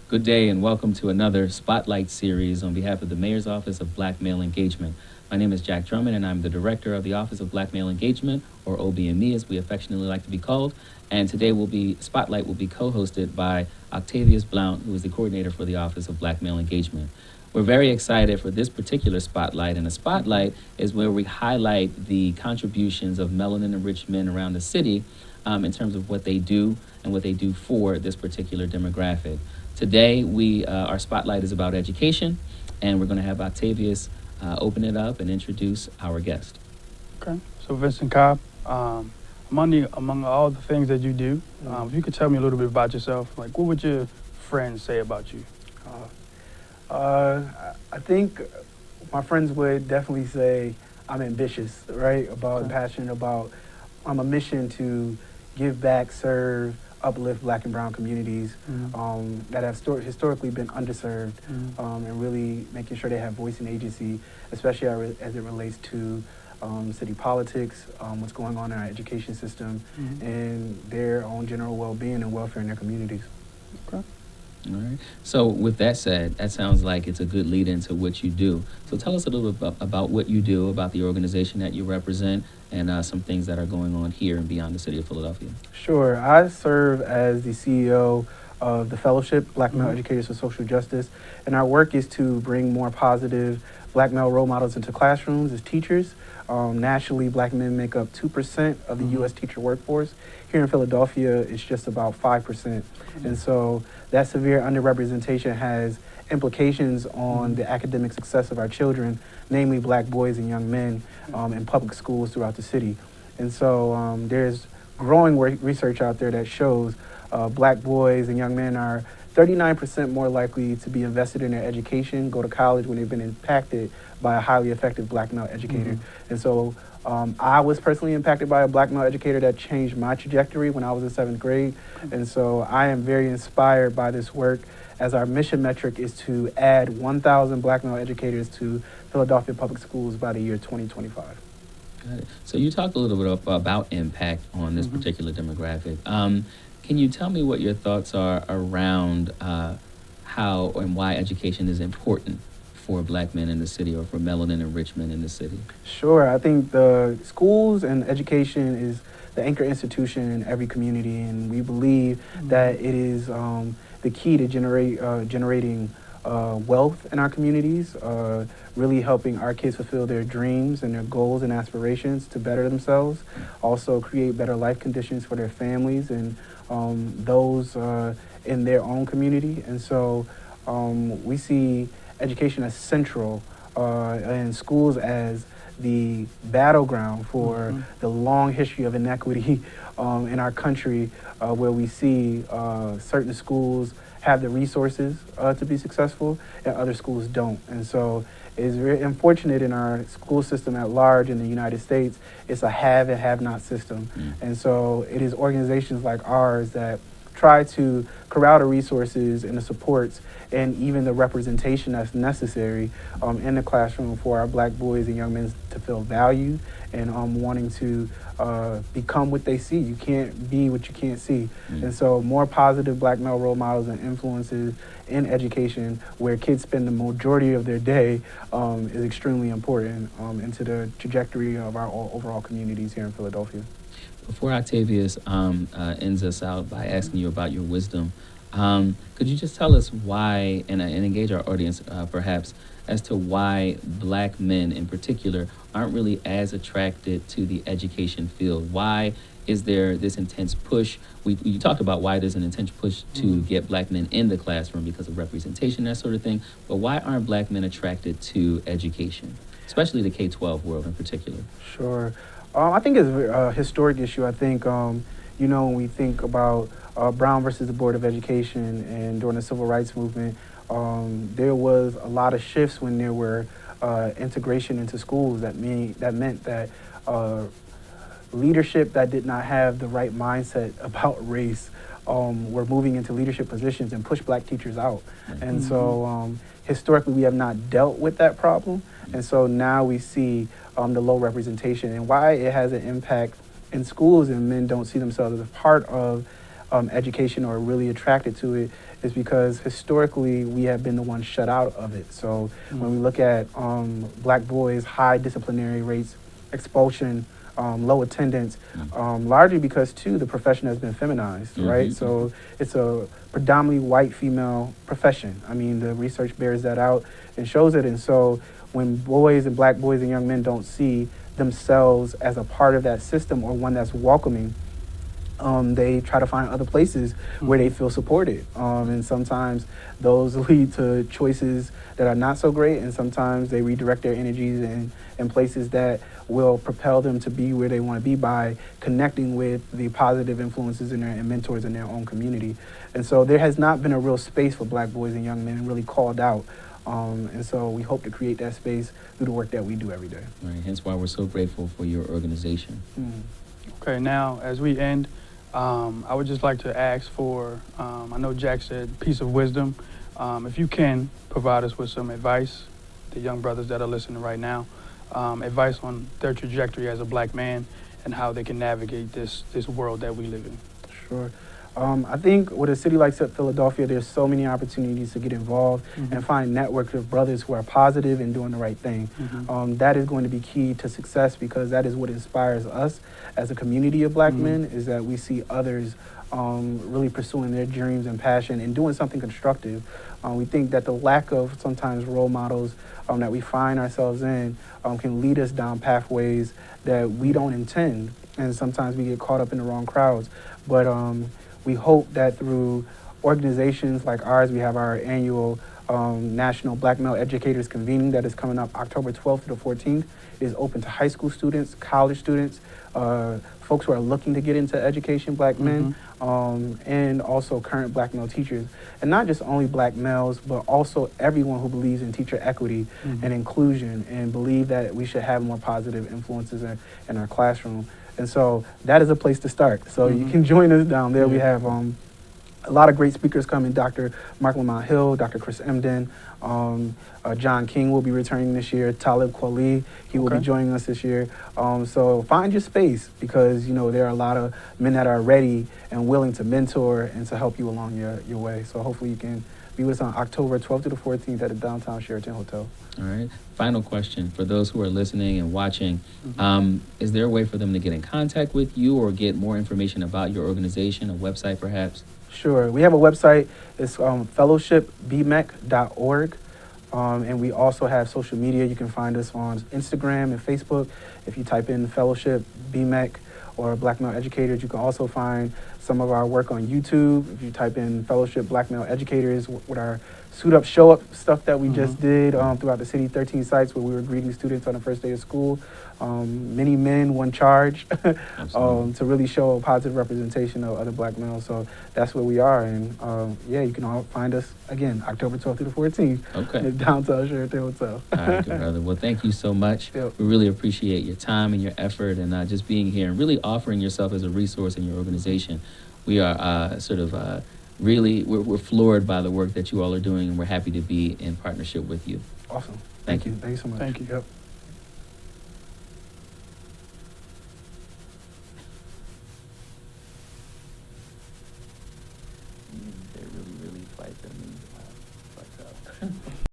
Good day and welcome to another Spotlight series on behalf of the Mayor's Office of Black Male Engagement. My name is Jack Drummond and I'm the Director of the Office of Black Male Engagement, or OBME as we affectionately like to be called. And today Spotlight will be co-hosted by Octavius Blount, who is the coordinator for the Office of Black Male Engagement. We're very excited for this particular spotlight, and a spotlight is where we highlight the contributions of melanin-enriched men around the city in terms of what they do and what they do for this particular demographic. Today, our spotlight is about education, and we're going to have Octavius open it up and introduce our guest. Okay, so Vincent Cobb, among all the things that you do, if you could tell me a little bit about yourself, like what would your friends say about you? I think my friends would definitely say I'm ambitious, right? Passionate about, I'm a mission to give back, serve, uplift Black and Brown communities that have historically been underserved, and really making sure they have voice and agency, especially as it relates to city politics, what's going on in our education system, and their own general well-being and welfare in their communities. Okay. All right. So with that said, that sounds like it's a good lead into what you do. So tell us a little bit about what you do, about the organization that you represent, and some things that are going on here and beyond the city of Philadelphia. Sure. I serve as the CEO of the Fellowship, Black Male Educators for Social Justice, and our work is to bring more positive Black male role models into classrooms as teachers. Nationally, Black men make up 2% of the U.S. teacher workforce. Here in Philadelphia, it's just about 5%. And so that severe underrepresentation has implications on the academic success of our children, namely Black boys and young men in public schools throughout the city. And so there's growing research out there that shows Black boys and young men are 39% more likely to be invested in their education, go to college when they've been impacted by a highly effective Black male educator. And so I was personally impacted by a Black male educator that changed my trajectory when I was in 7th grade. And so I am very inspired by this work, as our mission metric is to add 1,000 Black male educators to Philadelphia public schools by the year 2025. Got it. So you talked a little bit about impact on this particular demographic. Can you tell me what your thoughts are around how and why education is important for Black men in the city, or for melanin-enriched men in the city? Sure. I think the schools and education is the anchor institution in every community, and we believe that it is the key to generating wealth in our communities, really helping our kids fulfill their dreams and their goals and aspirations to better themselves, also create better life conditions for their families and those in their own community. And so we see education as central, and schools as the battleground for the long history of inequity in our country, where we see certain schools have the resources to be successful and other schools don't. And so it's very unfortunate in our school system at large in the United States. It's a have and have not system. And so it is organizations like ours that try to corral the resources and the supports and even the representation that's necessary in the classroom for our Black boys and young men to feel valued and wanting to become what they see. You can't be what you can't see. And so more positive Black male role models and influences in education, where kids spend the majority of their day, is extremely important into the trajectory of our overall communities here in Philadelphia. Before Octavius ends us out by asking you about your wisdom, could you just tell us why, and engage our audience perhaps, as to why Black men in particular aren't really as attracted to the education field? Why is there this intense push? You talked about why there's an intense push to get Black men in the classroom because of representation, that sort of thing, but why aren't Black men attracted to education, especially the K-12 world in particular? Sure. I think it's a historic issue. I think, when we think about Brown versus the Board of Education and during the Civil Rights Movement, there was a lot of shifts when there were integration into schools. That meant that leadership that did not have the right mindset about race were moving into leadership positions and pushed Black teachers out. And so historically, we have not dealt with that problem. And so now we see the low representation and why it has an impact in schools, and men don't see themselves as a part of education or really attracted to it is because historically we have been the ones shut out of it. So when we look at black boys, high disciplinary rates, expulsion, low attendance, largely because too the profession has been feminized, right? So it's a predominantly white female profession. I mean, the research bears that out and shows it. And so when boys and black boys and young men don't see themselves as a part of that system or one that's welcoming, they try to find other places where they feel supported. And sometimes those lead to choices that are not so great, and sometimes they redirect their energies in places that will propel them to be where they want to be by connecting with the positive influences and mentors in their own community. And so there has not been a real space for black boys and young men really called out. And so we hope to create that space through the work that we do every day. Right, hence why we're so grateful for your organization. Okay, now as we end, I would just like to ask for, I know Jack said piece of wisdom. If you can provide us with some advice, the young brothers that are listening right now, advice on their trajectory as a black man and how they can navigate this world that we live in. Sure. I think with a city like Philadelphia, there's so many opportunities to get involved and find networks of brothers who are positive and doing the right thing. That is going to be key to success, because that is what inspires us as a community of black men, is that we see others really pursuing their dreams and passion and doing something constructive. We think that the lack of sometimes role models that we find ourselves in can lead us down pathways that we don't intend, and sometimes we get caught up in the wrong crowds. But we hope that through organizations like ours, we have our annual National Black Male Educators Convening that is coming up October 12th to the 14th. It is open to high school students, college students, folks who are looking to get into education, black men, and also current black male teachers. And not just only black males, but also everyone who believes in teacher equity and inclusion and believe that we should have more positive influences in our classroom. And so that is a place to start. So you can join us down there. We have a lot of great speakers coming. Dr. Mark Lamont Hill, Dr. Chris Emden, John King will be returning this year. Talib Kweli, he will be joining us this year. So find your space, because there are a lot of men that are ready and willing to mentor and to help you along your way. So hopefully you can be with us on October 12th to the 14th at the downtown Sheraton Hotel. All right. Final question for those who are listening and watching. Is there a way for them to get in contact with you or get more information about your organization, a website perhaps? Sure. We have a website. It's fellowshipbmec.org. And we also have social media. You can find us on Instagram and Facebook. If you type in Fellowship BMEC or Black Male Educators, you can also find some of our work on YouTube. If you type in Fellowship Black Male Educators with our suit up, show up stuff that we just did throughout the city, 13 sites where we were greeting students on the first day of school. Many men, one charge, to really show a positive representation of other black males. So that's where we are. And you can all find us again, October 12th to the 14th at downtown Sheraton Hotel. All right, good brother. Well, thank you so much. We really appreciate your time and your effort and just being here and really offering yourself as a resource in your organization. We are really, we're floored by the work that you all are doing, and we're happy to be in partnership with you. Awesome. Thank you. Thank you so much. Thank you. Yep. They really fight them.